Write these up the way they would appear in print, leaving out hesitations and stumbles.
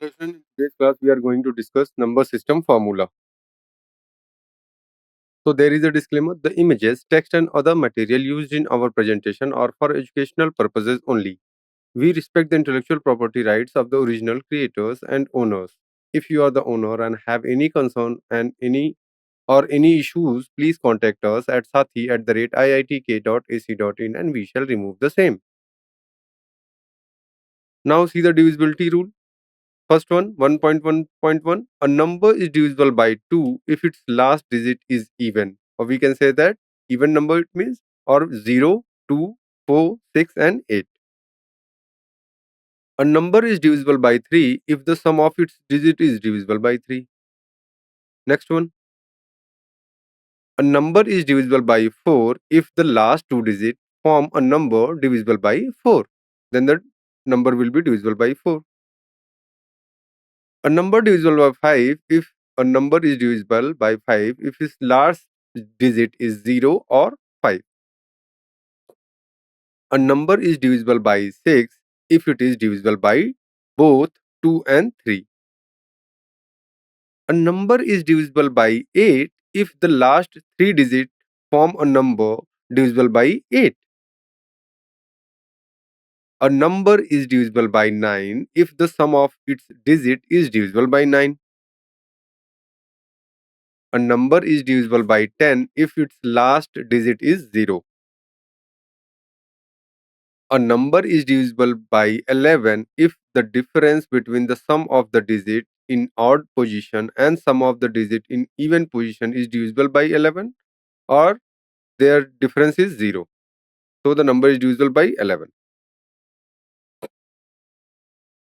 In today's class, we are going to discuss number system formula. So there is a disclaimer. The images, text and other material used in our presentation are for educational purposes only. We respect the intellectual property rights of the original creators and owners. If you are the owner and have any concern and any issues, please contact us at sathi@iitk.ac.in and we shall remove the same. Now see the divisibility rule. First one, 1.1.1. A number is divisible by 2 if its last digit is even. Or we can say that even number it means, or 0, 2, 4, 6, and 8. A number is divisible by 3 if the sum of its digit is divisible by 3. Next one. A number is divisible by 4 if the last two digits form a number divisible by 4. Then the number will be divisible by 4. A number divisible by 5 if a number is divisible by 5 if its last digit is 0 or 5. A number is divisible by 6 if it is divisible by both 2 and 3. A number is divisible by 8 if the last three digits form a number divisible by 8. A number is divisible by 9 if the sum of its digit is divisible by 9. A number is divisible by 10 if its last digit is 0. A number is divisible by 11 if the difference between the sum of the digit in odd position and sum of the digit in even position is divisible by 11 or their difference is 0. So the number is divisible by 11.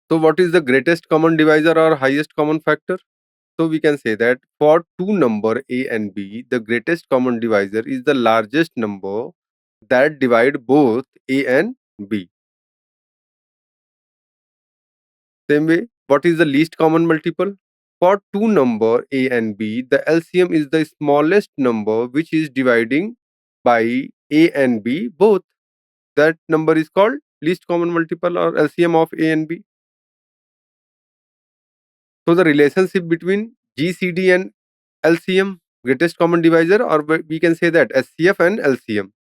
So what is the greatest common divisor or highest common factor? So we can say that for two number A and B, the greatest common divisor is the largest number that divide both A and B. Same way, what is the least common multiple? For two number A and B, the LCM is the smallest number which is dividing by A and B both. That number is called least common multiple or LCM of A and B. So the relationship between GCD and LCM, greatest common divisor, or we can say that SCF and LCM.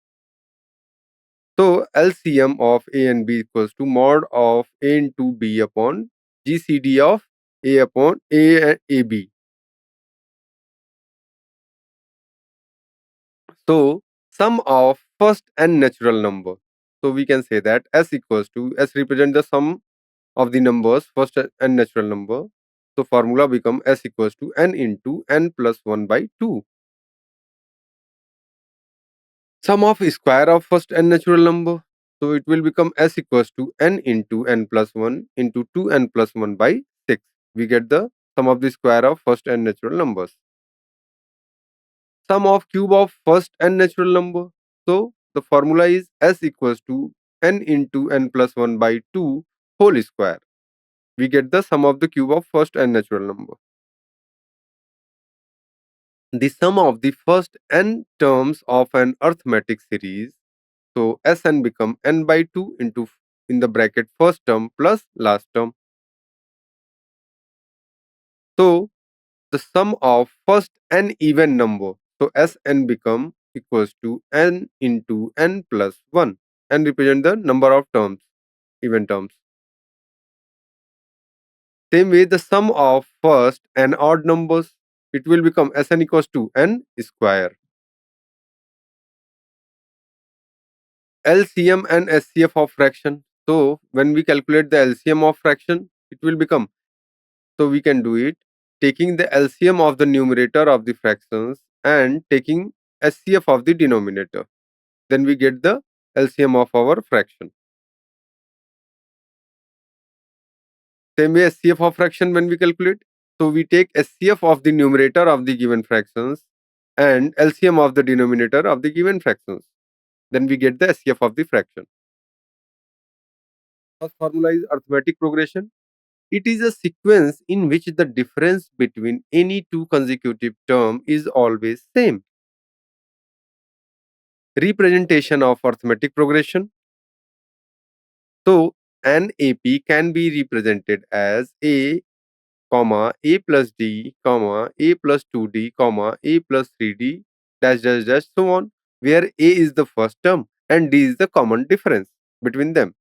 So LCM of A and B equals to mod of A into B upon GCD of A upon A and AB. So sum of first and natural number. So we can say that S equals to S represent the sum of the numbers first and natural number. So formula become S equals to N into N plus 1 by 2. Sum of square of first and natural number. So it will become S equals to N into N plus 1 into 2N plus 1 by 6. We get the sum of the square of first and natural numbers. Sum of cube of first and natural number. So the formula is S equals to N into N plus 1 by 2 whole square. We get the sum of the cube of first and natural number. The sum of the first n terms of an arithmetic series. So Sn become n by 2 into in the bracket first term plus last term. So the sum of first n even number. So Sn become equals to n into n plus 1 and represent the number of terms, even terms. Same way the sum of first and odd numbers, it will become Sn equals to n square. LCM and SCF of fraction. So when we calculate the LCM of fraction, it will become, so we can do it taking the LCM of the numerator of the fractions and taking SCF of the denominator. Then we get the LCM of our fraction. Same way SCF of fraction when we calculate. So we take SCF of the numerator of the given fractions and LCM of the denominator of the given fractions. Then we get the SCF of the fraction. First formula is arithmetic progression. It is a sequence in which the difference between any two consecutive terms is always same. Representation of arithmetic progression. So an AP can be represented as A comma a plus d, comma a plus 2d, comma a plus 3d, dash dash dash, so on, where a is the first term and d is the common difference between them.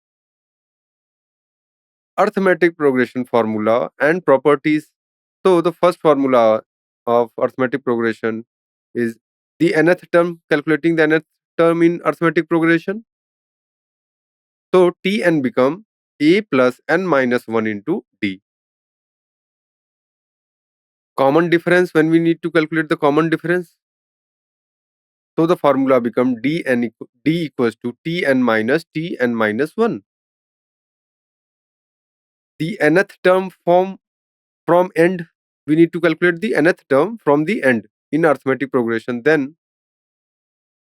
Arithmetic progression formula and properties. So the first formula of arithmetic progression is the nth term, calculating the nth term in arithmetic progression. So Tn become a plus n minus 1 into d. Common difference, when we need to calculate the common difference, so the formula become d equals to Tn minus 1. The nth term from end, we need to calculate the nth term from the end in arithmetic progression. Then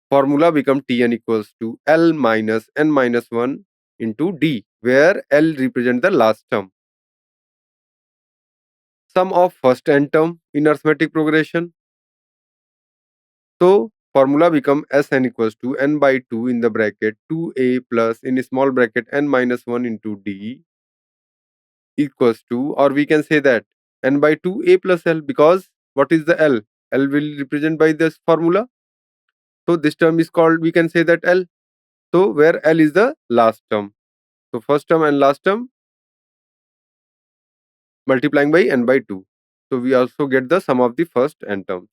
formula become Tn equals to L minus n minus 1 into d, where L represent the last term. Sum of first n term in arithmetic progression. So formula become Sn equals to n by 2 in the bracket 2a plus in small bracket n minus 1 into d equals to, or we can say that n by 2 a plus L, because what is the L? L will represent by this formula. So this term is called, we can say that L. So where L is the last term. So first term and last term multiplying by n by 2. So we also get the sum of the first n terms.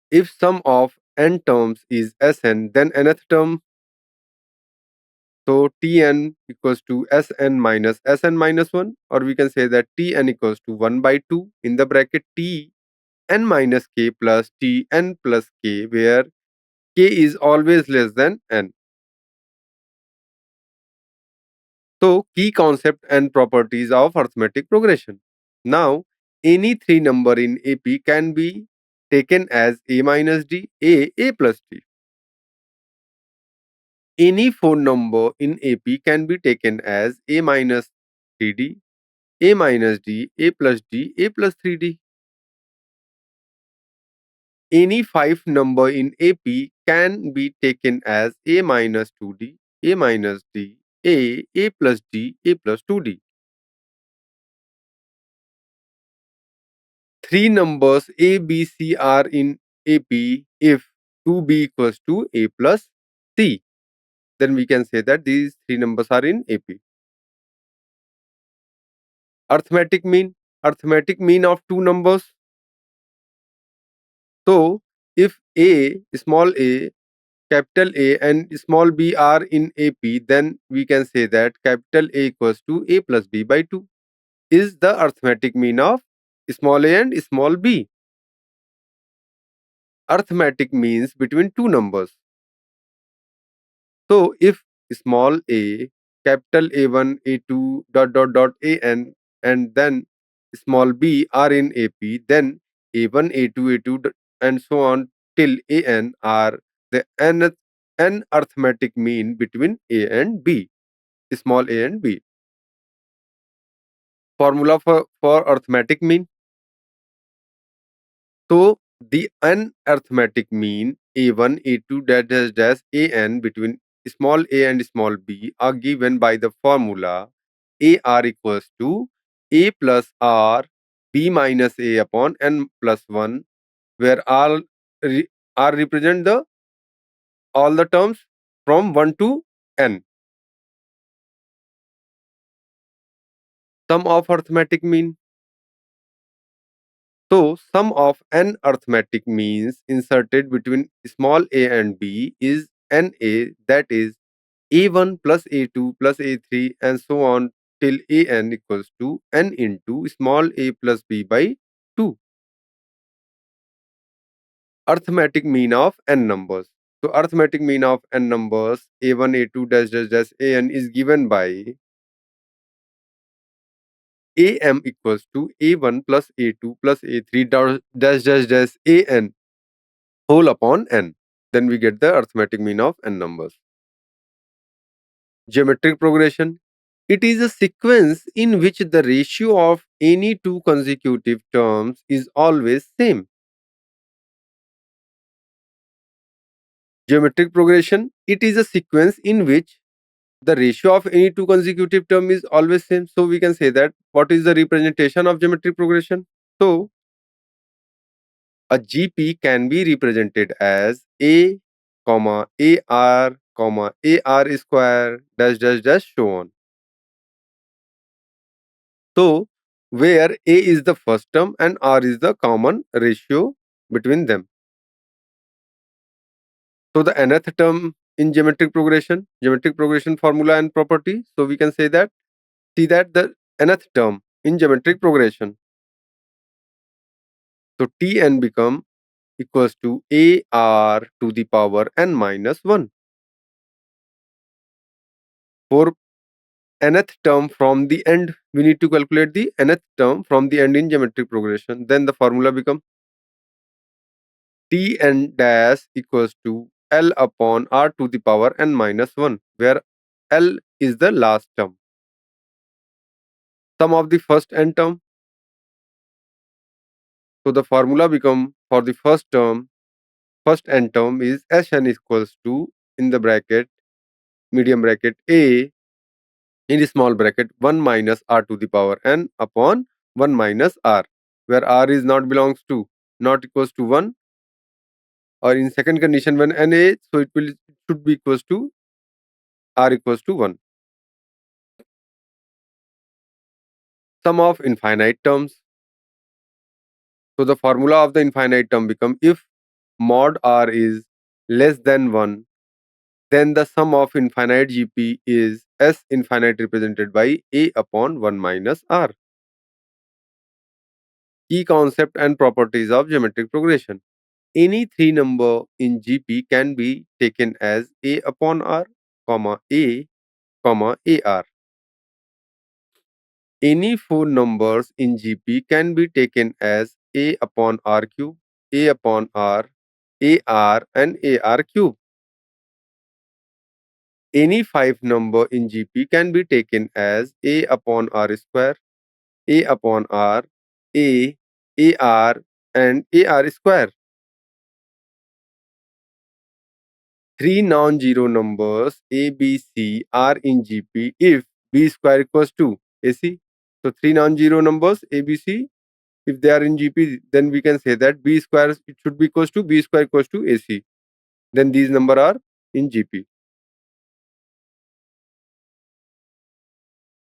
If sum of n terms is Sn, then nth term, so Tn equals to Sn minus 1, or we can say that Tn equals to 1 by 2 in the bracket Tn minus k plus Tn plus k, where k is always less than n. So key concept and properties of arithmetic progression. Now, any three number in AP can be taken as a minus d, a plus d. Any four number in AP can be taken as a minus 3d, a minus d, a plus d, a plus 3d. Any five number in AP can be taken as a minus 2d, a minus d, a plus d, a plus 2d. Three numbers A, B, C are in AP if 2b equals to a plus c. Then we can say that these three numbers are in AP. Arithmetic mean. Arithmetic mean of two numbers. So if A, small a, capital A and small b are in AP, then we can say that capital A equals to a plus b by 2 is the arithmetic mean of small a and small b. Arithmetic means between two numbers. So if small a, capital A1, A2, dot dot dot AN, and then small b are in AP, then A1, A2, and so on till AN are the n arithmetic mean between A and B, small a and b. Formula for arithmetic mean. So the arithmetic mean A1, A2, dash dash dash AN between small a and small b are given by the formula AR equals to A plus R B minus A upon N plus 1, where R represent the all the terms from 1 to N. Sum of arithmetic mean. So, sum of n arithmetic means inserted between small a and b is NA, that is A1 plus A2 plus A3 and so on till AN equals to n into small a plus b by 2. Arithmetic mean of n numbers. So, arithmetic mean of n numbers A1, A2 dash dash dash AN is given by AM equals to A1 plus A2 plus A3 dash dash dash AN whole upon n. Then we get the arithmetic mean of n numbers. Geometric progression. It is a sequence in which the ratio of any two consecutive terms is always same. Geometric progression. It is a sequence in which the ratio of any two consecutive term is always same. So we can say that what is the representation of geometric progression? So a GP can be represented as A, comma AR, comma AR square, dash dash dash, so on. So where A is the first term and R is the common ratio between them. So the nth term in geometric progression formula and property. So we can say that, see that the nth term in geometric progression. So Tn become equals to AR to the power n minus 1. For nth term from the end, we need to calculate the nth term from the end in geometric progression. Then the formula become Tn dash equals to L upon R to the power n minus 1, where L is the last term. Sum of the first n term. So the formula become for the first n term is Sn equals to, in the bracket, medium bracket, A in the small bracket 1 minus R to the power n upon 1 minus R, where R is not belongs to, not equals to 1, or in second condition when n is, so it should be equals to R equals to 1. Sum of infinite terms. So the formula of the infinite term become, if mod R is less than 1, then the sum of infinite GP is S infinite represented by A upon 1 minus R. Key concept and properties of geometric progression. Any three number in GP can be taken as A upon R, comma A, comma AR. Any four numbers in GP can be taken as A upon R cube, A upon R, AR, and AR cube. Any five number in GP can be taken as A upon R square, A upon R, A, AR, and AR square. Three non-zero numbers A, B, C are in GP if B square equals to AC. So three non-zero numbers A, B, C, if they are in GP, then we can say that B square, it should be equals to B square equals to AC. Then these number are in GP.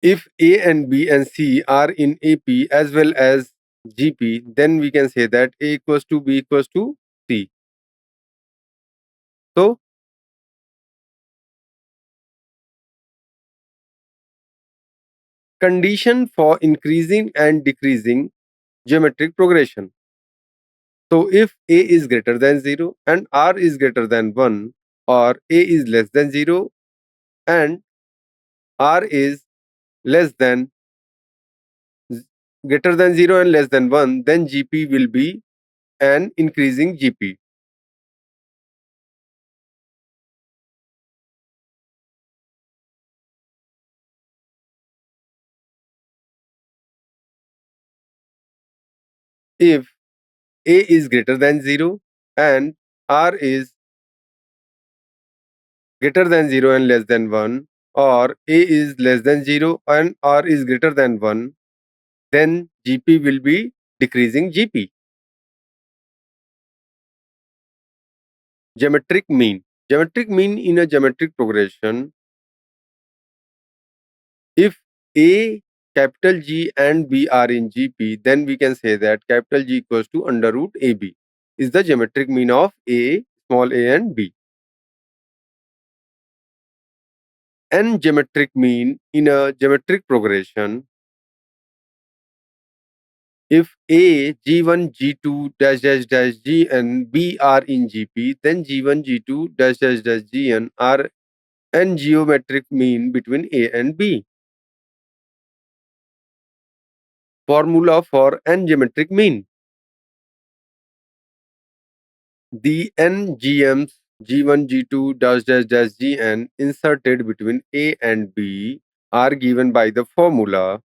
If A and B and C are in AP as well as GP, then we can say that A equals to B equals to C. So condition for increasing and decreasing geometric progression. So if A is greater than 0 and R is greater than 1, or A is less than 0 and R is less than greater than 0 and less than 1, then GP will be an increasing GP. If A is greater than 0 and R is greater than 0 and less than 1, or A is less than 0 and R is greater than 1, then GP will be decreasing GP. Geometric mean. Geometric mean in a geometric progression, if A, capital G and B are in GP, then we can say that capital G equals to under root AB is the geometric mean of A, small a and B. And geometric mean in a geometric progression, if A, G1, G2, dash dash dash G and B are in GP, then G1, G2, dash dash dash G and are an geometric mean between A and B. Formula for n geometric mean. The n GMs G1, G2, dash dash dash Gn inserted between A and B are given by the formula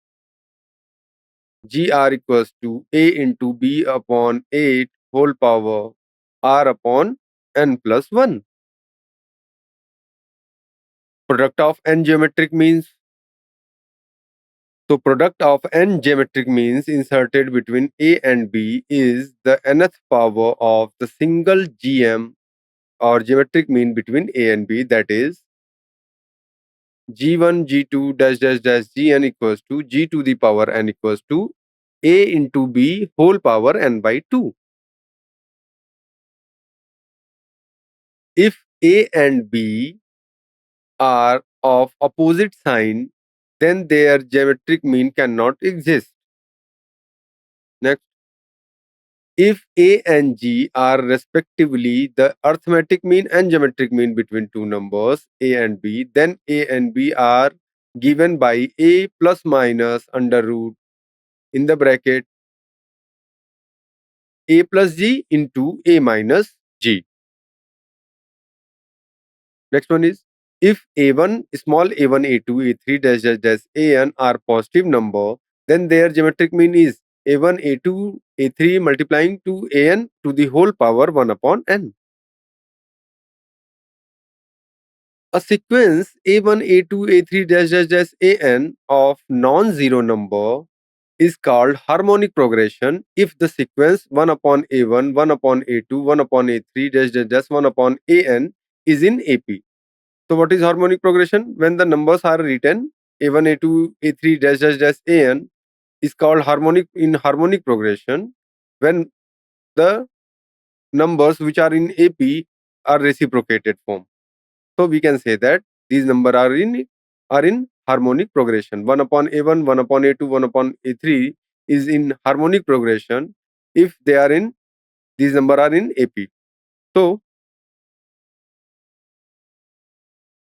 GR equals to A into B upon 8 whole power R upon n plus 1. Product of n geometric means. So product of n geometric means inserted between A and B is the nth power of the single GM or geometric mean between A and B, that is G1 G2 dash dash dash Gn equals to G to the power n equals to A into B whole power n by 2. If A and B are of opposite sign, then their geometric mean cannot exist. Next, if A and G are respectively the arithmetic mean and geometric mean between two numbers A and B, then A and B are given by A plus minus under root in the bracket A plus G into A minus G. Next one is, if A1, small a1, a2, a3 dash dash dash an are positive number, then their geometric mean is a1, a2, a3 multiplying to an to the whole power 1 upon n. A sequence a1, a2, a3 dash dash dash an of non-zero number is called harmonic progression if the sequence 1 upon a1, 1 upon a2, 1 upon a3 dash dash dash 1 upon an is in AP. So what is harmonic progression? When the numbers are written a1, a2, a3 dash dash dash an is called harmonic in harmonic progression when the numbers which are in AP are reciprocated form. So we can say that these numbers are in harmonic progression. 1 upon a1, 1 upon a2, 1 upon a3 is in harmonic progression if they are in these numbers are in AP. So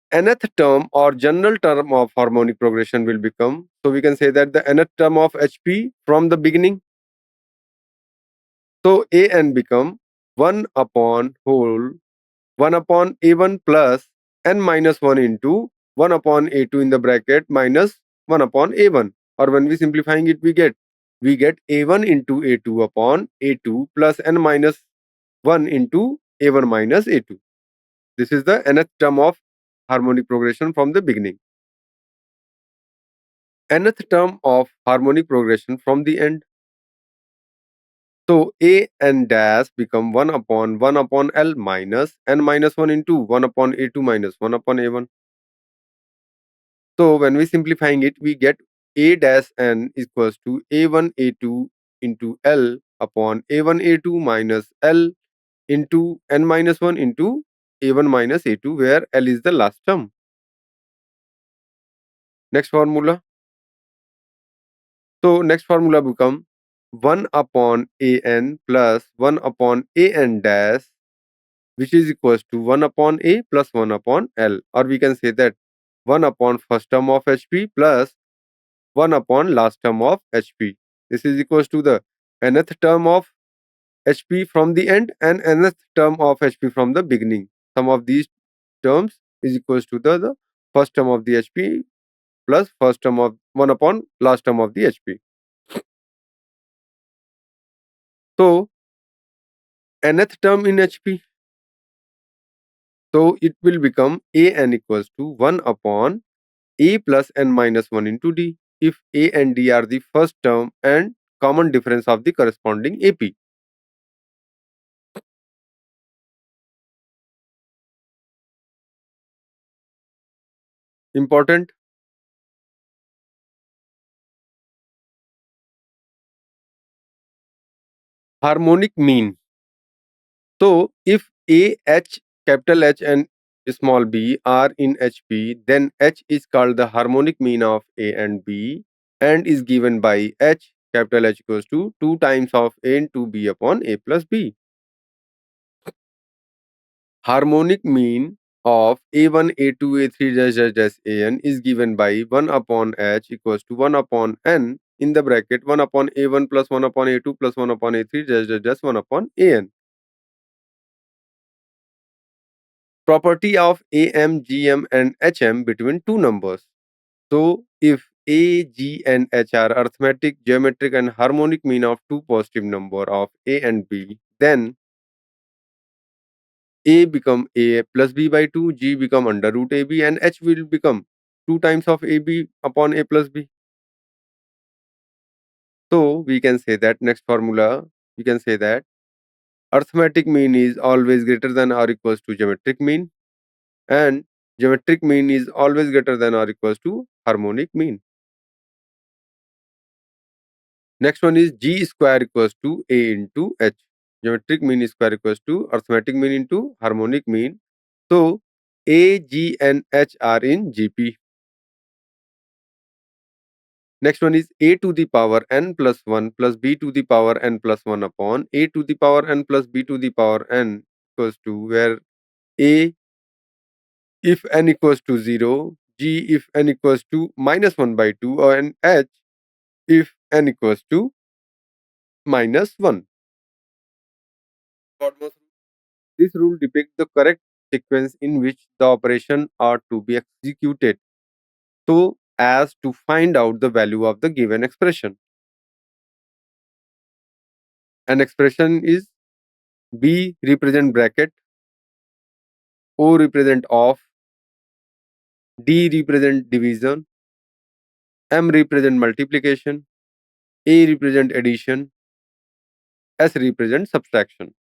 nth term or general term of harmonic progression will become, so we can say that the nth term of HP from the beginning. So an become 1 upon whole 1 upon a1 plus n minus 1 into 1 upon a2 in the bracket minus 1 upon a1, or when we simplifying it we get a1 into a2 upon a2 plus n minus 1 into a1 minus a2. This is the nth term of harmonic progression from the beginning. Nth term of harmonic progression from the end. So a n dash become 1 upon L minus n minus 1 into 1 upon a2 minus 1 upon a1. So when we simplifying it, we get a dash n equals to a1 a2 into L upon a1 a2 minus L into n minus 1 into a1 minus a2, where L is the last term. Next formula. So next formula become 1 upon an plus 1 upon an dash, which is equals to 1 upon a plus 1 upon L, or we can say that 1 upon first term of HP plus 1 upon last term of HP. This is equals to the nth term of HP from the end and nth term of HP from the beginning. Sum of these terms is equals to the first term of the HP plus first term of 1 upon last term of the HP. So nth term in HP, so it will become an equals to 1 upon a plus n minus 1 into d, if a and d are the first term and common difference of the corresponding AP. Important. Harmonic mean. So if A, H, capital H and small b are in HP, then H is called the harmonic mean of A and B and is given by H, capital H equals to 2 times of A into B upon A plus B. Harmonic mean of A1, A2, A3 dash dash dash An is given by 1 upon H equals to 1 upon N in the bracket 1 upon A1 plus 1 upon A2 plus 1 upon A3 dash dash dash 1 upon An. Property of AM, GM and HM between two numbers. So if A, G and H are arithmetic, geometric and harmonic mean of two positive number of A and B, then A become A plus B by 2, G become under root AB, and H will become 2 times of AB upon A plus B. So we can say that next formula, we can say that arithmetic mean is always greater than or equals to geometric mean, and geometric mean is always greater than or equals to harmonic mean. Next one is G square equals to A into H. Geometric mean square equals to arithmetic mean into harmonic mean. So A, G and H are in GP. Next one is A to the power n plus 1 plus B to the power n plus 1 upon A to the power n plus B to the power n equals to, where A if n equals to 0, G if n equals to minus 1 by 2, and H if n equals to minus 1. This rule depicts the correct sequence in which the operation are to be executed so as to find out the value of the given expression. An expression is B represent bracket, O represent off, D represent division, M represent multiplication, A represent addition, S represent subtraction.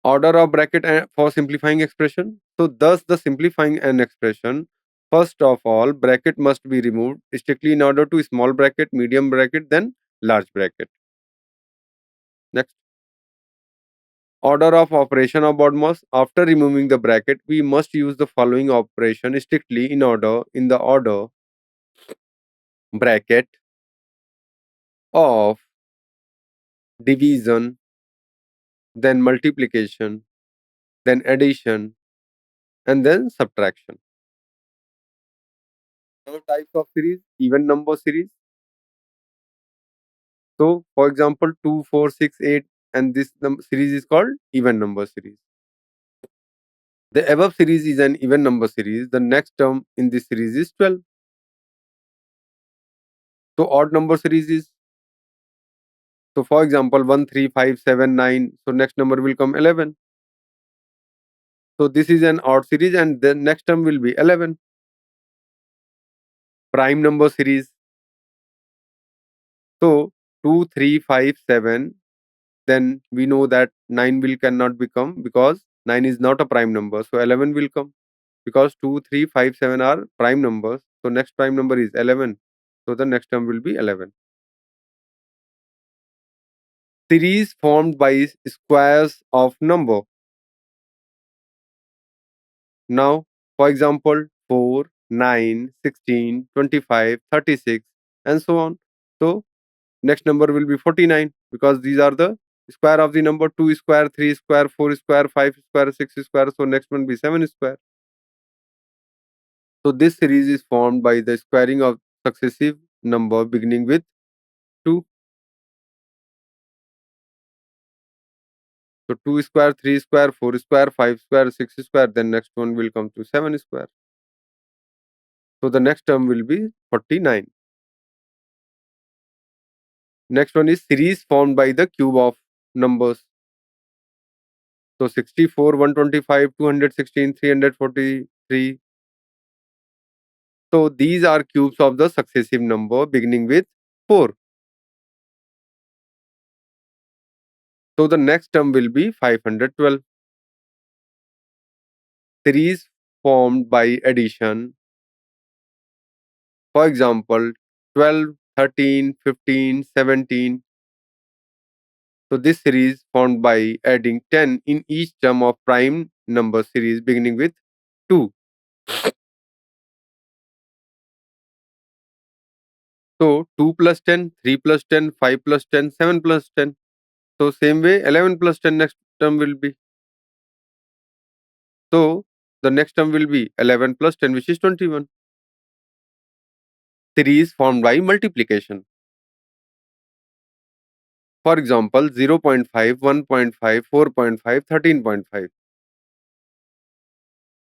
Order of bracket for simplifying expression. So thus the simplifying an expression, first of all bracket must be removed strictly in order to small bracket, medium bracket, then large bracket. Next, order of operation of BODMAS. After removing the bracket, we must use the following operation strictly in order, in the order bracket of division, then multiplication, then addition, and then subtraction. Now types of series, even number series. So for example 2, 4, 6, 8, and this series is called even number series. The above series is an even number series. The next term in this series is 12. So odd number series is, so for example 1, 3, 5, 7, 9. So next number will come 11. So this is an odd series and the next term will be 11. Prime number series. So 2, 3, 5, 7. Then we know that 9 will cannot become because 9 is not a prime number. So 11 will come because 2, 3, 5, 7 are prime numbers. So next prime number is 11. So the next term will be 11. Series formed by squares of number. Now, for example, 4, 9, 16, 25, 36, and so on. So next number will be 49 because these are the square of the number 2 square, 3 square, 4 square, 5 square, 6 square. So next one will be 7 square. So this series is formed by the squaring of successive number beginning with 2. So 2 square, 3 square, 4 square, 5 square, 6 square. Then next one will come to 7 square. So the next term will be 49. Next one is series formed by the cube of numbers. So 64, 125, 216, 343. So these are cubes of the successive number beginning with 4. So the next term will be 512. Series formed by addition. For example, 12, 13, 15, 17. So this series formed by adding 10 in each term of prime number series beginning with 2. So 2 plus 10, 3 plus 10, 5 plus 10, 7 plus 10. So same way 11 plus 10 next term will be. So the next term will be 11 plus 10, which is 21. Series formed by multiplication. For example 0.5, 1.5, 4.5, 13.5.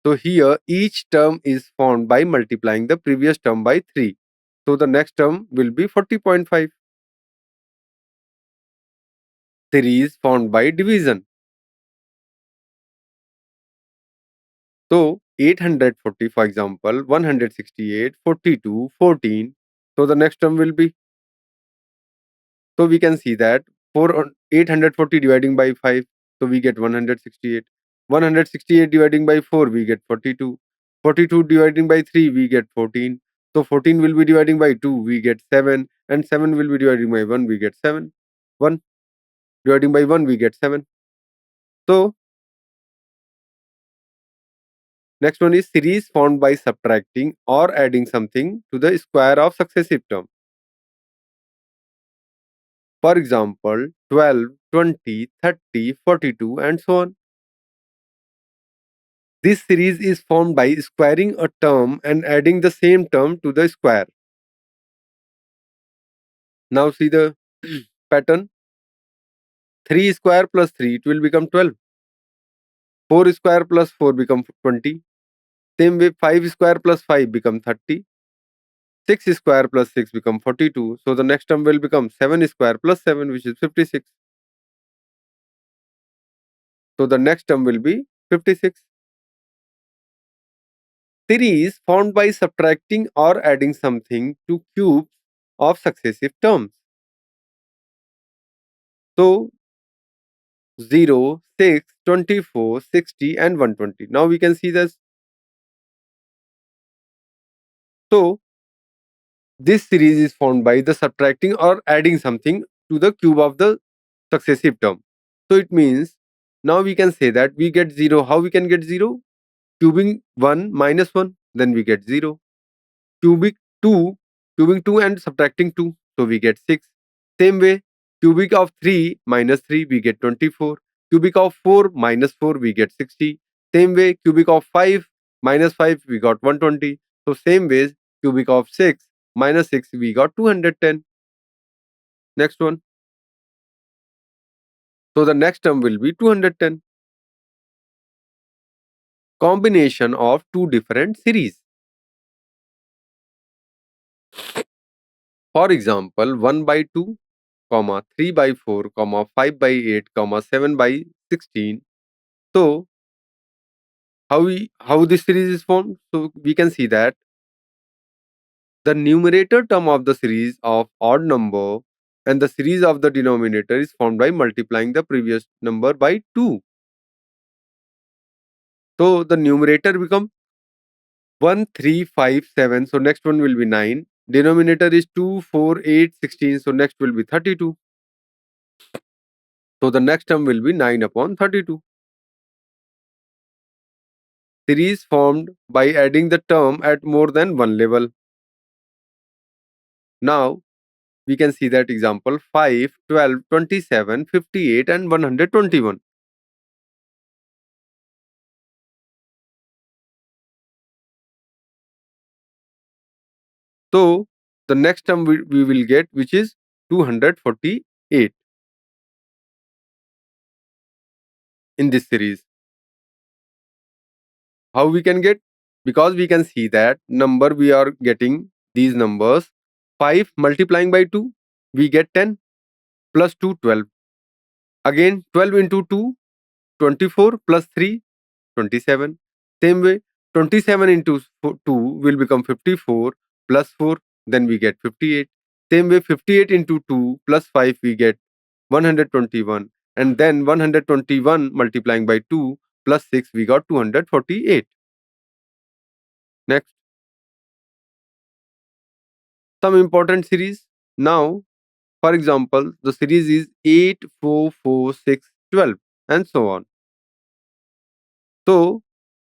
So here each term is formed by multiplying the previous term by 3. So the next term will be 40.5. Series formed by division. So 840, for example, 168, 42, 14. So the next term will be, so we can see that 840 dividing by 5, so we get 168. 168 dividing by 4, we get 42. 42 dividing by 3, we get 14. So 14 will be dividing by 2, we get 7. And 7 will be dividing by 1, we get 7. 1 dividing by 1, we get 7. So next one is series formed by subtracting or adding something to the square of successive term. For example, 12, 20, 30, 42, and so on. This series is formed by squaring a term and adding the same term to the square. Now see the pattern. 3 square plus 3, it will become 12. 4 square plus 4 become 20. Same way 5 square plus 5 become 30. 6 square plus 6 become 42. So the next term will become 7 square plus 7, which is 56. So the next term will be 56. Series formed by subtracting or adding something to cubes of successive terms. So 0, 6, 24, 60, and 120. Now we can see this. So this series is formed by the subtracting or adding something to the cube of the successive term. So it means now we can say that we get 0. How we can get 0? Cubing 1 minus 1, then we get 0. Cubic 2, cubing 2 and subtracting 2, so we get 6. Same way, cubic of 3 minus 3, we get 24. Cubic of 4 minus 4, we get 60. Same way, cubic of 5 minus 5, we got 120. So same ways, cubic of 6 minus 6, we got 210. Next one. So the next term will be 210. Combination of two different series. For example, 1 by 2, 3 by 4, 5 by 8, 7 by 16. So how this series is formed? So we can see that the numerator term of the series of odd number and the series of the denominator is formed by multiplying the previous number by 2. So the numerator becomes 1, 3, 5, 7. So next one will be 9. Denominator is 2, 4, 8, 16. So next will be 32. So the next term will be 9 upon 32. Series formed by adding the term at more than one level. Now we can see that example 5, 12, 27, 58, and 121. So the next term we will get, which is 248 in this series. How we can get? Because we can see that number we are getting these numbers 5 multiplying by 2, we get 10 plus 2, 12. Again 12 into 2, 24 plus 3, 27. Same way 27 into 2 will become 54 plus 4, then we get 58. Same way 58 into 2 plus 5, we get 121, and then 121 multiplying by 2 plus 6, we got 248. Next, some important series. Now, for example, the series is 8, 4, 4, 6, 12, and so on. So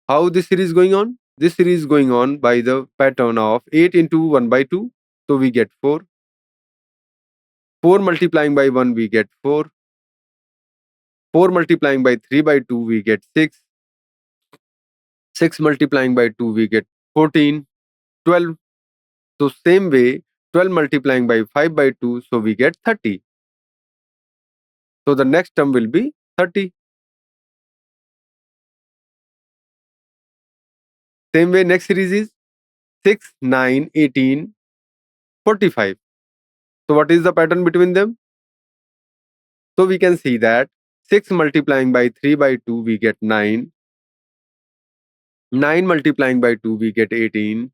how this series going on? This series is going on by the pattern of 8 into 1 by 2, so we get 4. 4 multiplying by 1, we get 4. 4 multiplying by 3 by 2, we get 6. 6 multiplying by 2, we get 14. 12. So same way, 12 multiplying by 5 by 2, so we get 30. So the next term will be 30. Same way, next series is 6, 9, 18, 45. So what is the pattern between them? So we can see that 6 multiplying by 3 by 2, we get 9. 9 multiplying by 2 we get 18.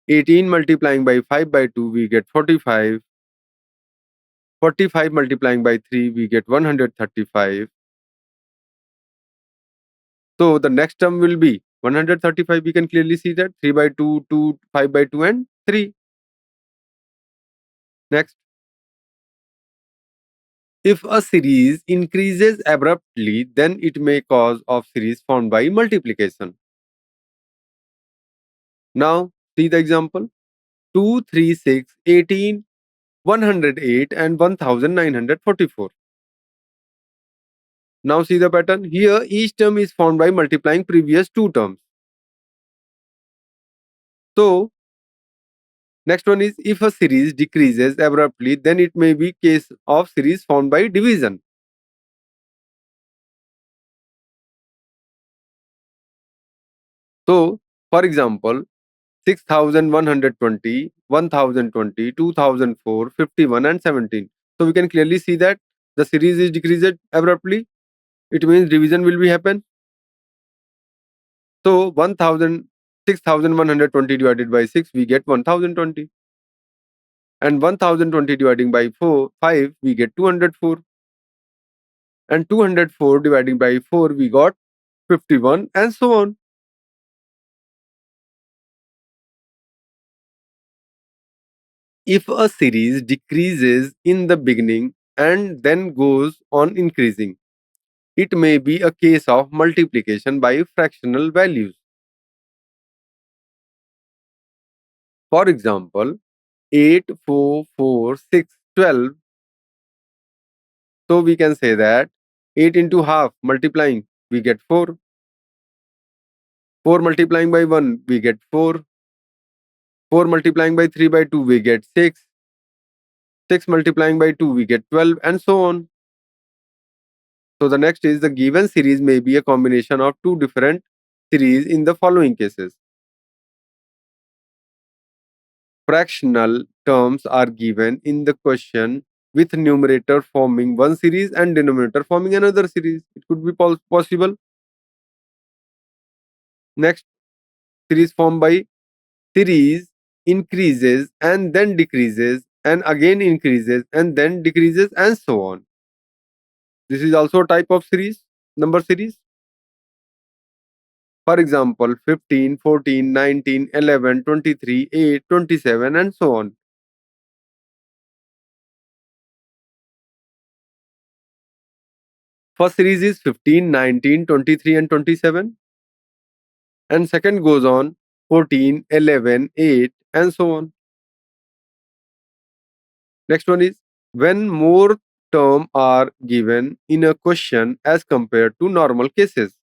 18 multiplying by 5 by 2 we get 45. 45 multiplying by 3 we get 135. So the next term will be 135. We can clearly see that 3 by 2, 2, 5 by 2 and 3. Next, if a series increases abruptly, then it may cause of series formed by multiplication. Now, see the example. 2, 3, 6, 18, 108 and 1944. Now see the pattern. Here each term is formed by multiplying previous two terms. So next one is if a series decreases abruptly, then it may be case of series formed by division. So for example, 6120, 1020, 2004, 51 and 17. So we can clearly see that the series is decreased abruptly. It means division will be happen. So 6120 divided by 6 we get 1020. And 1020 dividing by 5 we get 204. And 204 dividing by 4 we got 51 and so on. If a series decreases in the beginning and then goes on increasing, it may be a case of multiplication by fractional values. For example, 8, 4, 4, 6, 12. So we can say that 8 into half multiplying we get 4. 4 multiplying by 1 we get 4. 4 multiplying by 3 by 2 we get 6. 6 multiplying by 2 we get 12 and so on. So the next is the given series may be a combination of two different series in the following cases. Fractional terms are given in the question with numerator forming one series and denominator forming another series. It could be possible. Next, series formed by series increases and then decreases and again increases and then decreases and so on. This is also a type of series, number series. For example, 15, 14, 19, 11, 23, 8, 27 and so on. First series is 15, 19, 23 and 27. And second goes on 14, 11, 8 and so on. Next one is when more terms are given in a question as compared to normal cases.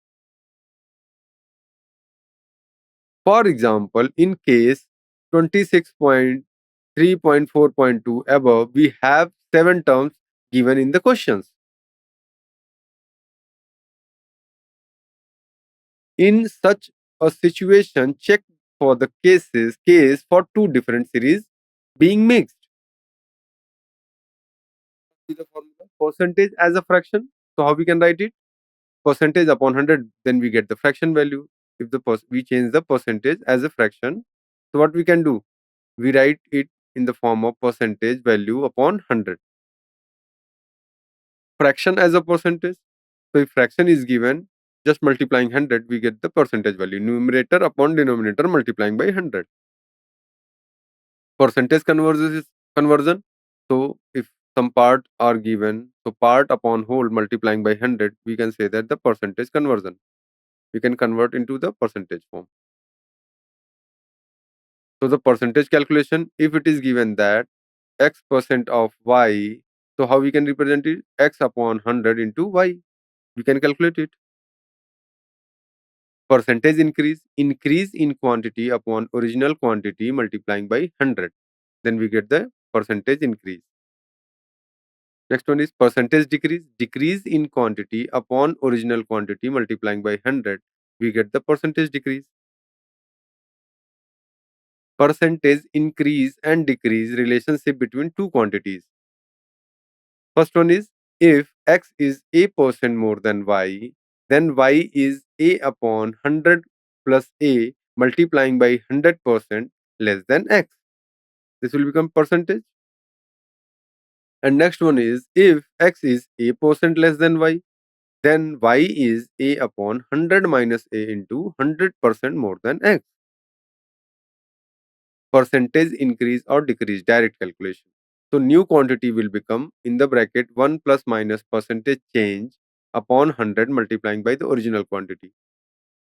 For example, in case 26.3.4.2 above, we have 7 terms given in the questions. In such a situation, check for the case for two different series being mixed. See the formula percentage as a fraction. So how we can write it? Percentage upon 100, then we get the fraction value. If we change the percentage as a fraction, so what we can do? We write it in the form of percentage value upon 100. Fraction as a percentage. So if fraction is given, just multiplying 100, we get the percentage value. Numerator upon denominator multiplying by 100. Percentage conversion. So if some part are given, so part upon whole multiplying by 100, we can say that the percentage conversion. We can convert into the percentage form. So the percentage calculation, if it is given that x percent of y, so how we can represent it? X upon 100 into y. We can calculate it. Percentage increase in quantity upon original quantity multiplying by 100. Then we get the percentage increase. Next one is percentage decrease in quantity upon original quantity multiplying by 100. We get the percentage decrease. Percentage increase and decrease relationship between two quantities. First one is if x is a percent more than y, then y is a upon 100 plus a multiplying by 100% less than x. This will become percentage. And next one is, if x is a percent less than y, then y is a upon 100 minus a into 100% more than x. Percentage increase or decrease, direct calculation. So new quantity will become in the bracket 1 plus minus percentage change upon 100 multiplying by the original quantity.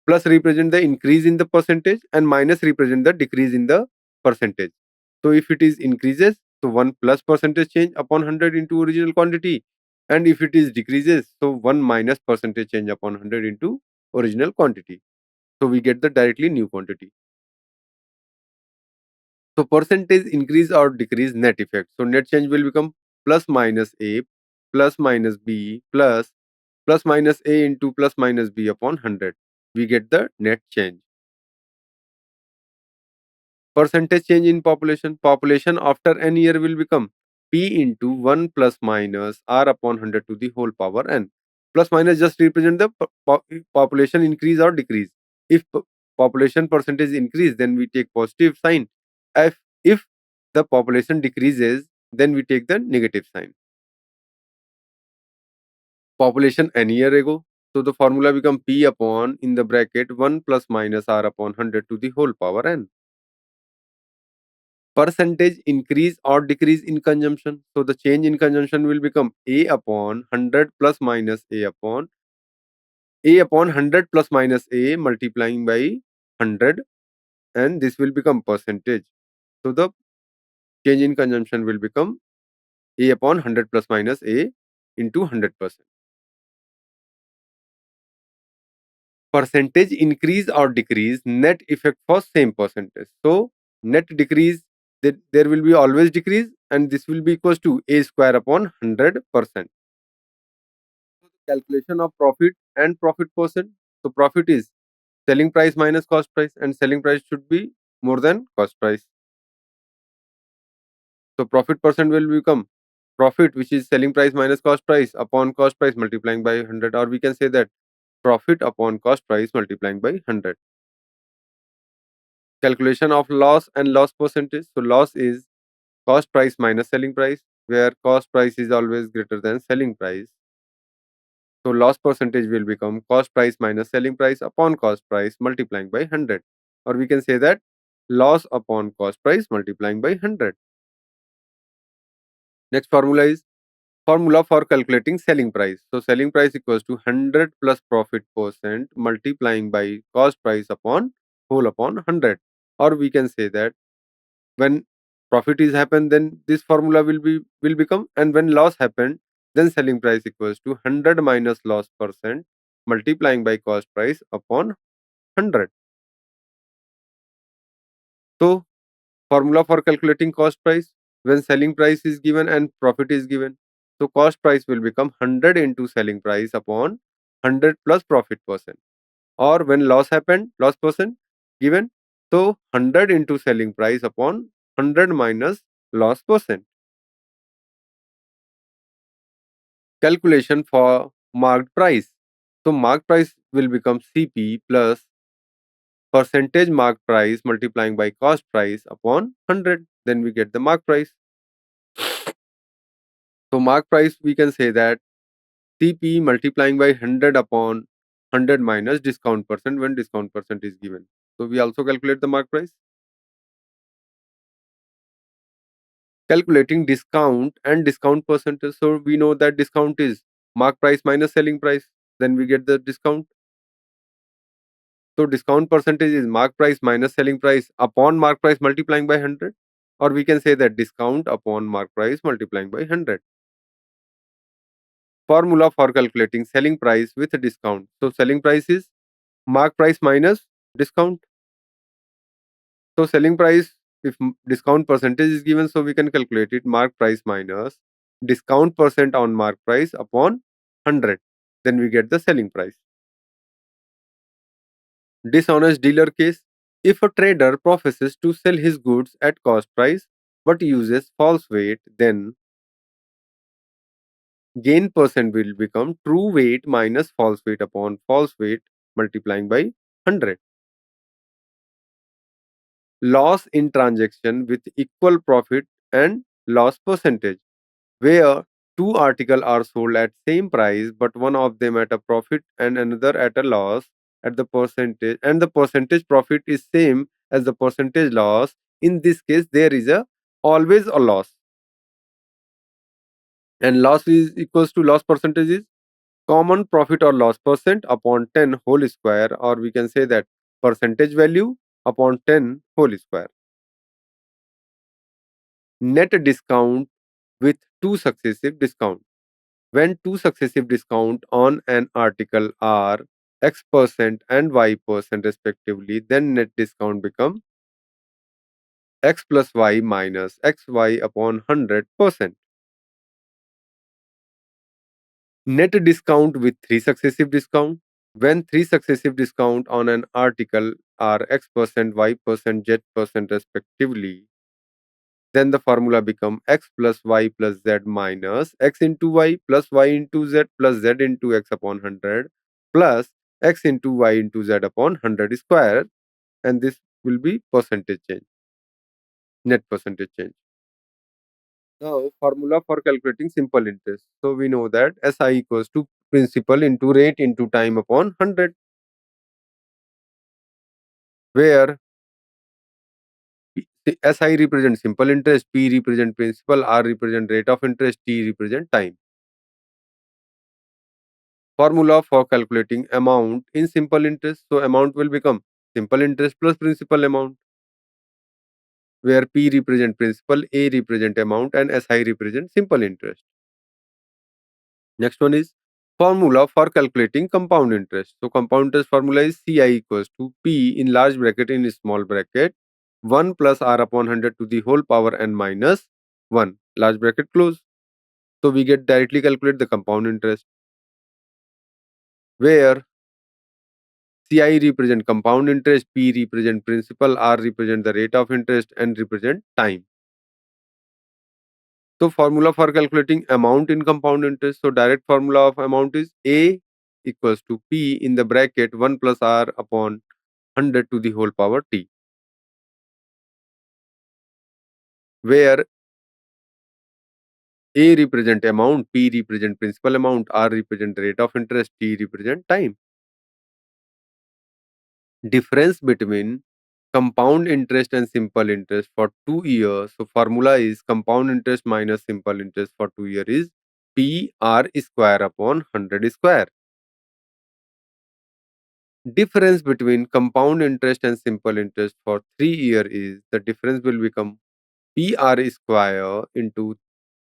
Plus represent the increase in the percentage and minus represent the decrease in the percentage. So if it is increases, so 1 plus percentage change upon 100 into original quantity. And if it is decreases, so 1 minus percentage change upon 100 into original quantity. So we get the directly new quantity. So percentage increase or decrease net effect. So net change will become plus minus a plus minus b plus minus a into plus minus b upon 100. We get the net change. Percentage change in population. Population after n year will become p into 1 plus minus r upon 100 to the whole power n. Plus minus just represent the population increase or decrease. If population percentage increase, then we take positive sign. If the population decreases, then we take the negative sign. Population n year ago. So the formula become p upon in the bracket 1 plus minus r upon 100 to the whole power n. Percentage increase or decrease in consumption. So the change in consumption will become a upon 100 plus minus a upon 100 plus minus a multiplying by 100, and this will become percentage. So the change in consumption will become a upon 100 plus minus a into 100%. Percentage increase or decrease net effect for same percentage. So net decrease, there will be always decrease, and this will be equals to a square upon 100%. Calculation of profit and profit percent. So profit is selling price minus cost price, and selling price should be more than cost price. So profit percent will become profit, which is selling price minus cost price upon cost price multiplying by 100, or we can say that profit upon cost price multiplying by 100. Calculation of loss and loss percentage. So loss is cost price minus selling price, where cost price is always greater than selling price. So loss percentage will become cost price minus selling price upon cost price multiplying by 100. Or we can say that loss upon cost price multiplying by 100. Next formula is formula for calculating selling price. So selling price equals to 100 plus profit percent multiplying by cost price upon whole upon 100. Or we can say that when profit is happen, then this formula will become, and when loss happened, then selling price equals to 100 minus loss percent multiplying by cost price upon 100. So formula for calculating cost price, when selling price is given and profit is given, so cost price will become 100 into selling price upon 100 plus profit percent. Or when loss happened, loss percent given, so 100 into selling price upon 100 minus loss percent. Calculation for marked price. So marked price will become CP plus percentage marked price multiplying by cost price upon 100. Then we get the marked price. So marked price, we can say that CP multiplying by 100 upon 100 minus discount percent when discount percent is given. So we also calculate the marked price. Calculating discount and discount percentage. So we know that discount is mark price minus selling price. Then we get the discount. So discount percentage is mark price minus selling price upon mark price multiplying by 100. Or we can say that discount upon mark price multiplying by 100. Formula for calculating selling price with discount. So selling price is mark price minus discount. So selling price, if discount percentage is given, so we can calculate it mark price minus discount percent on mark price upon 100. Then we get the selling price. Dishonest dealer case. If a trader professes to sell his goods at cost price but uses false weight, then gain percent will become true weight minus false weight upon false weight multiplying by 100. Loss in transaction with equal profit and loss percentage, where two articles are sold at same price but one of them at a profit and another at a loss, at the percentage, and the percentage profit is same as the percentage loss. In this case there is a always a loss, and loss is equals to loss percentage is common profit or loss percent upon 10 whole square, or we can say that percentage value upon 10 whole square. Net discount with two successive discount. When two successive discount on an article are X% and Y% respectively, then net discount become X plus Y minus XY upon 100%. Net discount with three successive discount. When three successive discount on an article are X%, Y%, Z% respectively, then the formula become X plus Y plus Z minus X into Y plus Y into Z plus Z into X upon 100 plus X into Y into Z upon 100 square, and this will be percentage change, net percentage change. Now, formula for calculating simple interest. So we know that SI equals to principal into rate into time upon 100, where SI represents simple interest, P represent principal, R represent rate of interest, T represent time. Formula for calculating amount in simple interest. So amount will become simple interest plus principal amount, where P represent principal, A represent amount, and SI represent simple interest. Next one is formula for calculating compound interest. So compound interest formula is CI equals to P in large bracket in small bracket 1 plus R upon 100 to the whole power n minus 1, large bracket close. So we get directly calculate the compound interest, where CI represent compound interest, P represent principal, R represent the rate of interest, and represent time. So formula for calculating amount in compound interest. So direct formula of amount is A equals to P in the bracket 1 plus R upon 100 to the whole power T, where A represent amount, P represent principal amount, R represent rate of interest, T represent time. Difference between compound interest and simple interest for 2 years. So formula is compound interest minus simple interest for 2 years is PR square upon 100 square. Difference between compound interest and simple interest for 3 years is the difference will become PR square into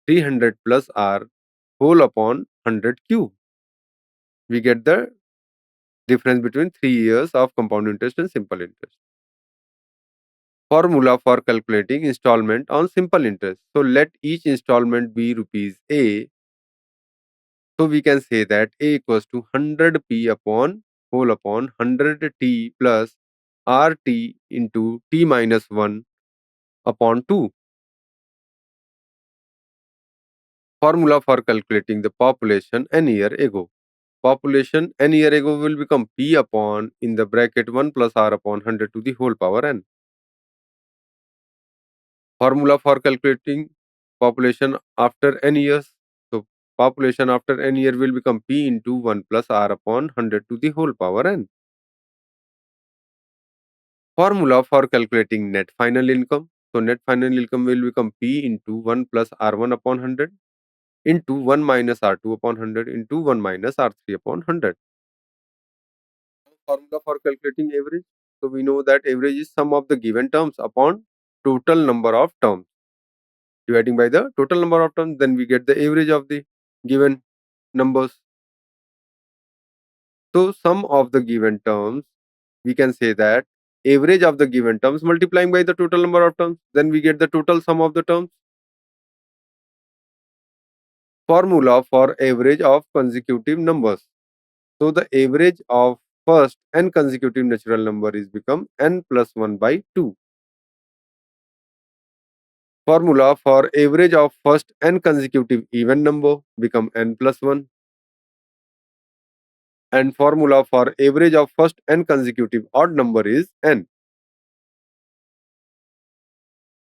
300 plus R whole upon 100 cube. We get the difference between 3 years of compound interest and simple interest. Formula for calculating installment on simple interest. So let each installment be rupees A. So we can say that A equals to 100 P upon whole upon 100 T plus RT into T minus 1 upon 2. Formula for calculating the population n year ago. Population n year ago will become P upon in the bracket 1 plus R upon 100 to the whole power n. Formula for calculating population after n years. So population after n year will become P into 1 plus R upon 100 to the whole power n. Formula for calculating net final income. So net final income will become P into 1 plus R1 upon 100 into 1 minus R2 upon 100 into 1 minus R3 upon 100. Formula for calculating average. So we know that average is sum of the given terms upon total number of terms. Dividing by the total number of terms, then we get the average of the given numbers. So sum of the given terms, we can say that average of the given terms multiplying by the total number of terms, then we get the total sum of the terms. Formula for average of consecutive numbers. So the average of first n consecutive natural number is become n plus 1 by 2. Formula for average of first n consecutive even number become n plus 1. And formula for average of first n consecutive odd number is n.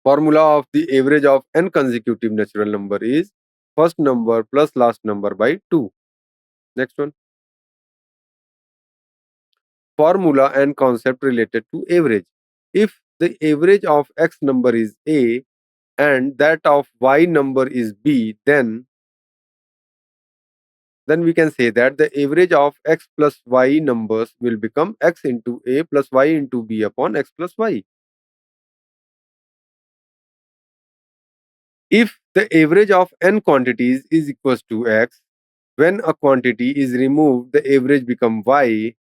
Formula of the average of n consecutive natural number is first number plus last number by 2. Next one. Formula and concept related to average. If the average of x number is a and that of y number is b, then we can say that the average of x plus y numbers will become x into a plus y into b upon x plus y. If the average of n quantities is equals to x, when a quantity is removed, the average become y,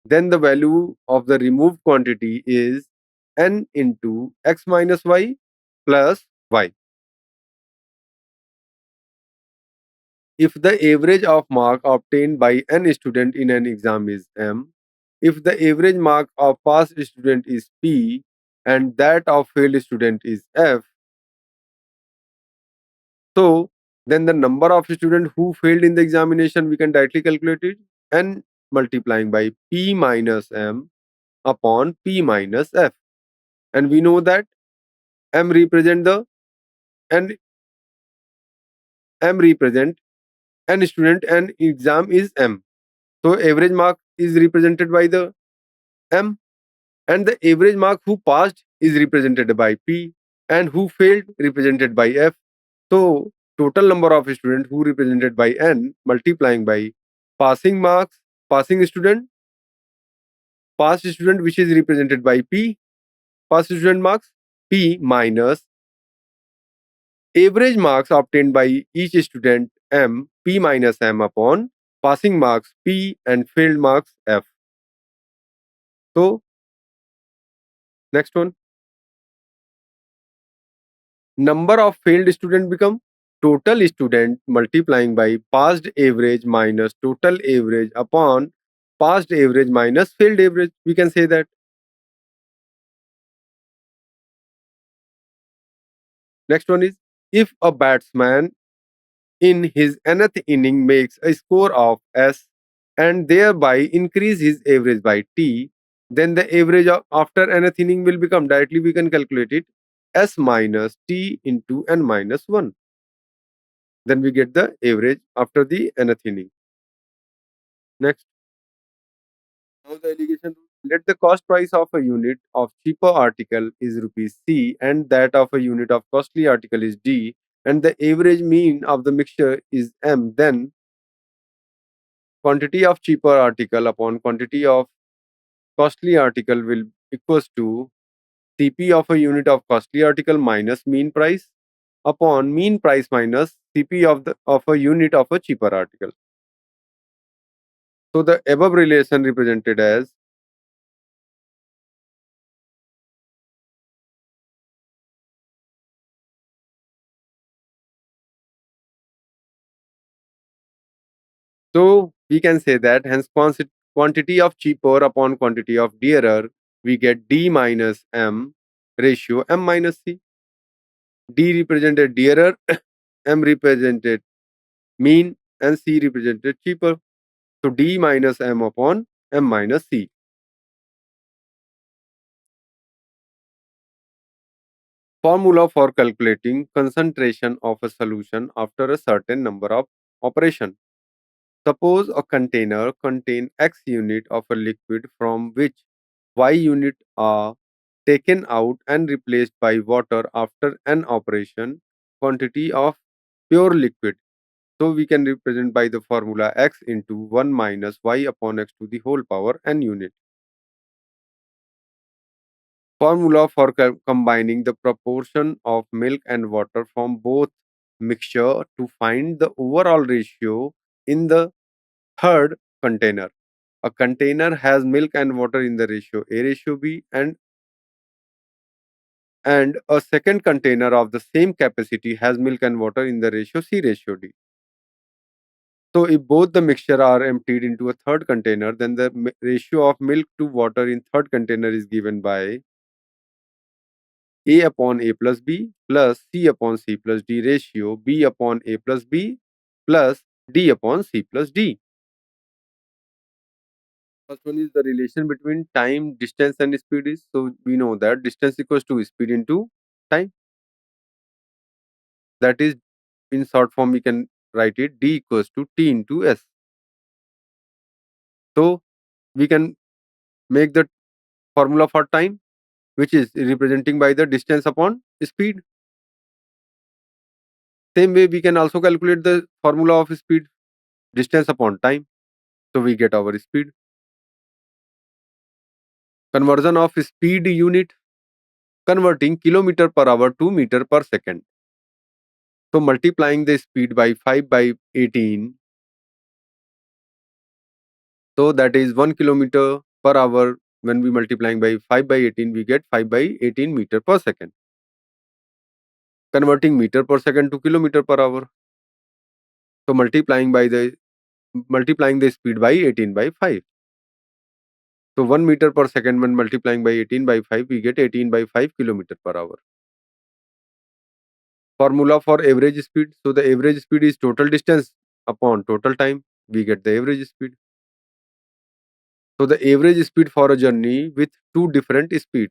then the value of the removed quantity is n into x minus y plus y. If the average of mark obtained by n student in an exam is m, if the average mark of passed student is p and that of failed student is f, so then the number of students who failed in the examination we can directly calculate it, n multiplying by p minus m upon p minus f. And we know that m represent the n m represent n student and exam is m. So average mark is represented by the m, and the average mark who passed is represented by p and who failed represented by f. So total number of students who represented by n multiplying by passing marks, passing student, passed student which is represented by p, passed student marks p minus average marks obtained by each student m p minus m upon passing marks p and failed marks f. So next one, number of failed student become total student multiplying by passed average minus total average upon passed average minus failed average. We can say that. Next one is, if a batsman in his nth inning makes a score of S and thereby increase his average by T, then the average after nth inning will become, directly we can calculate it, S minus T into n minus 1. Then we get the average after the nth inning. Next, now the allegation rule. Let the cost price of a unit of cheaper article is rupees C and that of a unit of costly article is D and the average mean of the mixture is M, then quantity of cheaper article upon quantity of costly article will equals to CP of a unit of costly article minus mean price upon mean price minus CP of a unit of a cheaper article. So the above relation represented as, so we can say that hence quantity of cheaper upon quantity of dearer, we get D minus M ratio M minus C. D represented dearer, M represented mean and C represented cheaper. So D minus M upon M minus C. Formula for calculating concentration of a solution after a certain number of operations. Suppose a container contains X unit of a liquid from which Y unit are taken out and replaced by water after an operation quantity of pure liquid. So we can represent by the formula X into 1 minus Y upon X to the whole power n unit. Formula for combining the proportion of milk and water from both mixture to find the overall ratio in the third container. A container has milk and water in the ratio A ratio B and a second container of the same capacity has milk and water in the ratio C ratio D. So if both the mixture are emptied into a third container, then the ratio of milk to water in third container is given by A upon A plus B plus C upon C plus D ratio B upon A plus B plus d upon c plus d. First one is the relation between time, distance, and speed is. So we know that distance equals to speed into time. That is, in short form, we can write it d equals to t into s. So we can make the formula for time, which is representing by the distance upon speed. Same way, we can also calculate the formula of speed, distance upon time. So we get our speed. Conversion of speed unit, converting kilometer per hour to meter per second. So multiplying the speed by 5 by 18. So that is 1 kilometer per hour. When we multiplying by 5 by 18, we get 5 by 18 meter per second. Converting meter per second to kilometer per hour. So multiplying the speed by 18 by 5. So 1 meter per second when multiplying by 18 by 5, we get 18 by 5 kilometer per hour. Formula for average speed. So the average speed is total distance upon total time. We get the average speed. So the average speed for a journey with two different speed.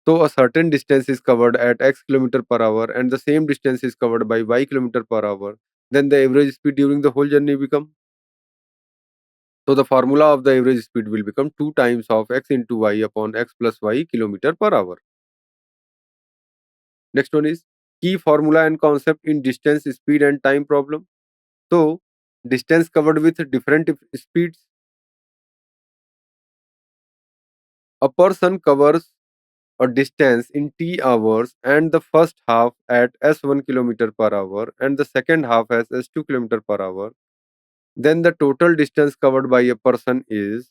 So a certain distance is covered at x kilometer per hour and the same distance is covered by y kilometer per hour. Then the average speed during the whole journey become. So the formula of the average speed will become 2 times of x into y upon x plus y kilometer per hour. Next one is key formula and concept in distance, speed and time problem. So distance covered with different speeds. A person covers a distance in t hours and the first half at s1 kilometer per hour and the second half as s2 kilometer per hour. Then the total distance covered by a person is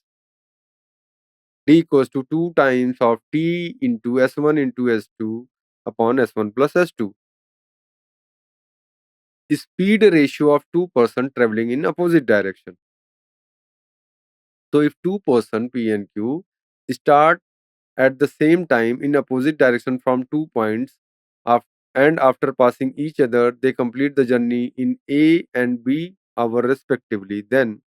d equals to 2 times of t into s1 into s2 upon s1 plus s2. Speed ratio of two person traveling in opposite direction. So if two person P and Q start at the same time in opposite direction from 2 points and after passing each other they complete the journey in A and B hour respectively, then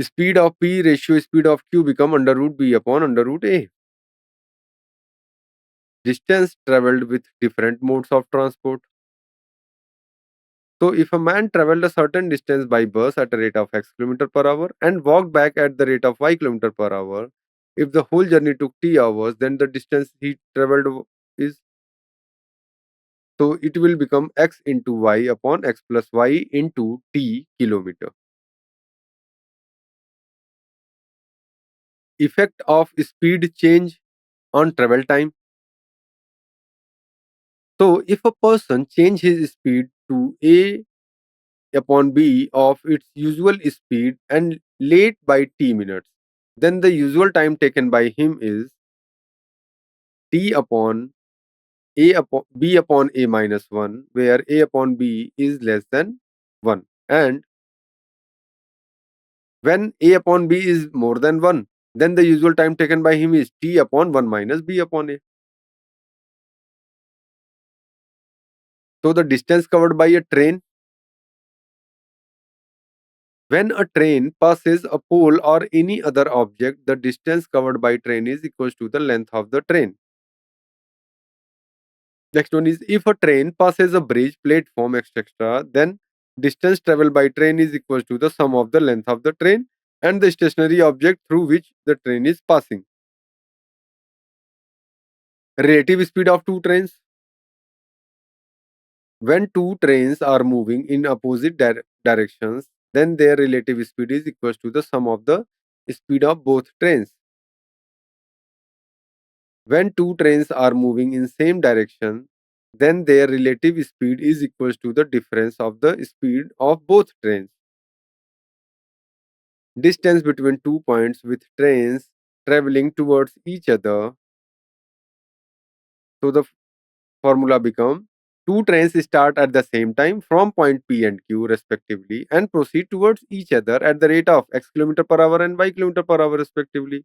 speed of P ratio speed of Q become under root B upon under root A. Distance traveled with different modes of transport. So if a man traveled a certain distance by bus at a rate of x kilometer per hour and walked back at the rate of y kilometer per hour, if the whole journey took t hours, then the distance he traveled is, so it will become x into y upon x plus y into t kilometer. Effect of speed change on travel time. So if a person change his speed to a upon b of its usual speed and late by t minutes, then the usual time taken by him is t upon a upon b upon a minus 1, where a upon b is less than 1, and when a upon b is more than 1, then the usual time taken by him is t upon 1 minus b upon a. So the distance covered by a train. When a train passes a pole or any other object, the distance covered by train is equals to the length of the train. Next one is if a train passes a bridge, platform, etc., then distance traveled by train is equals to the sum of the length of the train and the stationary object through which the train is passing. Relative speed of two trains. When two trains are moving in opposite directions, then their relative speed is equals to the sum of the speed of both trains. When two trains are moving in same direction, then their relative speed is equals to the difference of the speed of both trains. Distance between 2 points with trains traveling towards each other. So the formula become two trains start at the same time from point P and Q respectively and proceed towards each other at the rate of x kilometer per hour and y kilometer per hour respectively.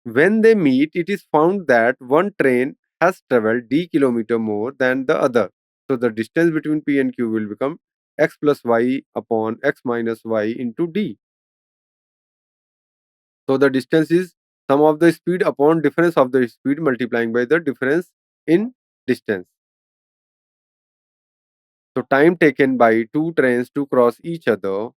When they meet, it is found that one train has traveled d kilometer more than the other. So the distance between P and Q will become x plus y upon x minus y into d. So the distance is sum of the speed upon difference of the speed multiplying by the difference in distance. So time taken by two trains to cross each other.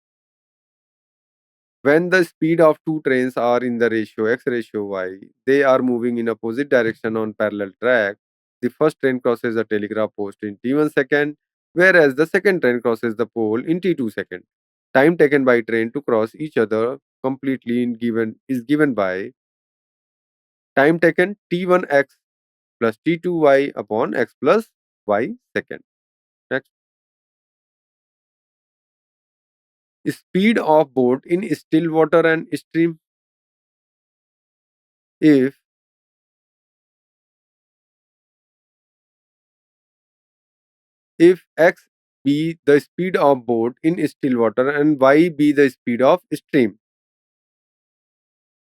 When the speed of two trains are in the ratio x ratio y, they are moving in opposite direction on parallel track. The first train crosses a telegraph post in t1 second, whereas the second train crosses the pole in t2 second. Time taken by train to cross each other completely is given by time taken t1x plus t2y upon x plus y second. Next, speed of boat in still water and stream. If x be the speed of boat in still water and y be the speed of stream,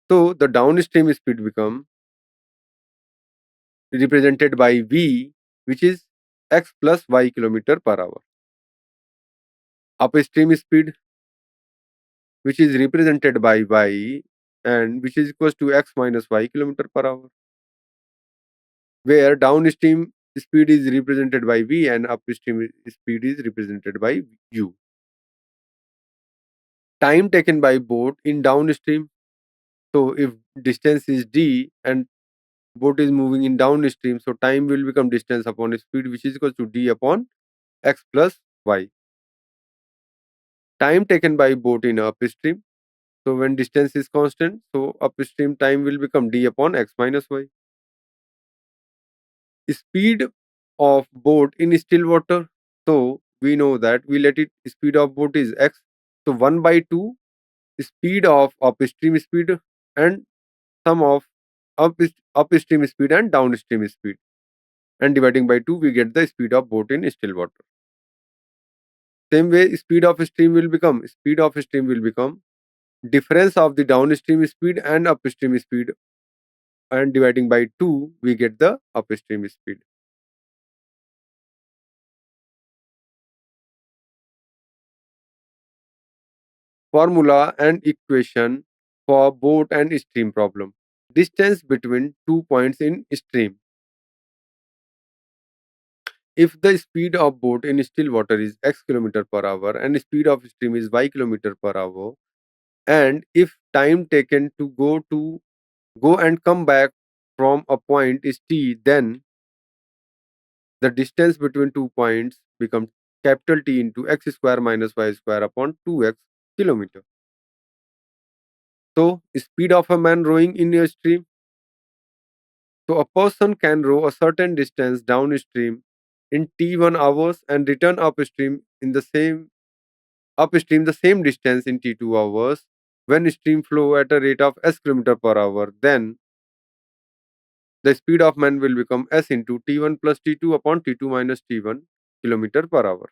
so the downstream speed become represented by v, which is x plus y kilometer per hour. Upstream speed, which is represented by y and which is equals to x minus y kilometer per hour, where downstream speed is represented by v and upstream speed is represented by u. Time taken by boat in downstream. So if distance is d and boat is moving in downstream, so time will become distance upon speed, which is equal to d upon x plus y. Time taken by boat in upstream. So when distance is constant, so upstream time will become d upon x minus y. Speed of boat in still water. So we know that we let it speed of boat is x. So 1 by 2 speed of upstream speed and sum of upstream speed and downstream speed, and dividing by 2 we get the speed of boat in still water. Same way speed of stream will become difference of the downstream speed and upstream speed, and dividing by 2 we get the upstream speed. Formula and equation for boat and stream problem. Distance between 2 points in stream. If the speed of boat in still water is x kilometer per hour and speed of stream is y kilometer per hour, and if time taken to go and come back from a point is t, then the distance between 2 points becomes capital T into x square minus y square upon 2x kilometer. So speed of a man rowing in a stream. So a person can row a certain distance downstream in t1 hours and return upstream the same distance in t2 hours. When stream flow at a rate of s kilometer per hour, then the speed of man will become s into t1 plus t2 upon t2 minus t1 kilometer per hour.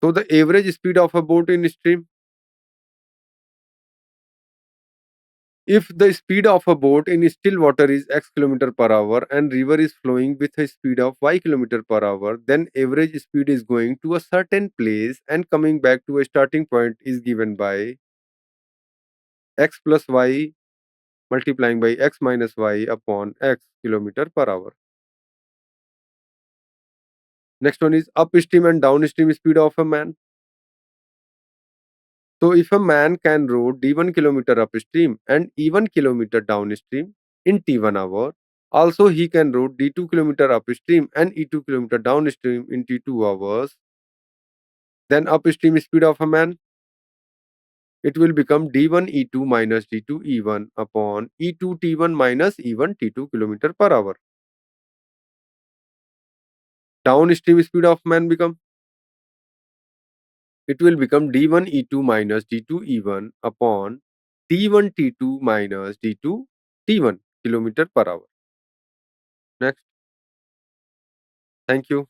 So the average speed of a boat in stream. If the speed of a boat in still water is x kilometer per hour and river is flowing with a speed of y kilometer per hour, then average speed is going to a certain place and coming back to a starting point is given by x plus y multiplying by x minus y upon x kilometer per hour. Next one is upstream and downstream speed of a man. So if a man can row d1 kilometer upstream and e1 kilometer downstream in t1 hour, also he can row d2 kilometer upstream and e2 kilometer downstream in t2 hours. Then upstream speed of a man, it will become d1 e2 minus d2 e1 upon e2 t1 minus e1 t2 kilometer per hour. Downstream speed of man become, it will become d1 e2 minus d2 e1 upon t1 t2 minus d2 t1 kilometer per hour. Next. Thank you.